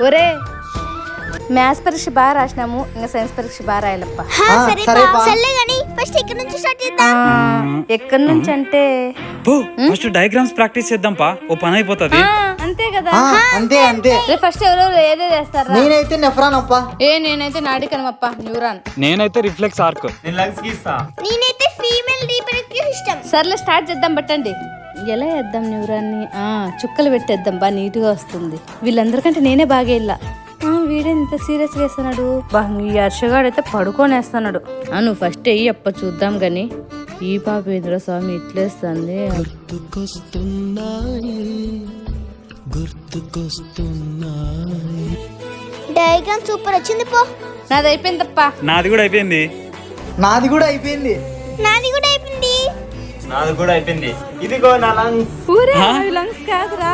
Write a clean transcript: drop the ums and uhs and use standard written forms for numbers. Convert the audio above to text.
ఒరే మ్యాథ్స్ పరీక్ష బాగా రాసినాము, ఇంకా సైన్స్ పరీక్ష బాగా రాయాలప్ప. ఎక్కడి నుంచి అంటే ఫస్ట్ డయాగ్రామ్స్ ప్రాక్టీస్ చేద్దాం పా, ఓ పని అయిపోతుంది. అంతే కదా. అంతే అంతే. ఫస్ట్ ఎవరెవరు ఏదే చేస్తారా? నేనైతే నెఫ్రాన్ అప్ప. నేనైతే నాడికనమప్ప, న్యూరాన్. నేనైతే రిఫ్లెక్స్ ఆర్క్. నేనైతే ఫీమేల్ రీప్రొడక్టివ్ సిస్టమ్. సర్లే స్టార్ట్ చేద్దాం బట్టండి. ఎలా వేద్దాం న్యూరాన్ని? చుక్కలు పెట్టేద్దాం, బాగా నీట్గా వస్తుంది. వీళ్ళందరికంటే నేనే బాగా వెళ్ళా. వీడెంత సీరియస్గా వేస్తున్నాడు. ఈ హర్షగాడైతే పడుకొని వేస్తున్నాడు. నువ్వు ఫస్ట్ వెయ్యి అప్ప చూద్దాం గాని. ఈ పాపేంద్ర స్వామి ఇట్లేస్తుంది. డయాగ్రామ్ సూపర్ వచ్చింది పో. నాది అయిపోయింది తప్ప. నాది కూడా అయిపోయింది. నాది కూడా అయిపోయింది. నాది కూడా అయిపోయింది. నాది కూడా అయిపోయింది. ఇదిగో నా లంగ్స్. ఊరే లంగ్స్ కాదురా.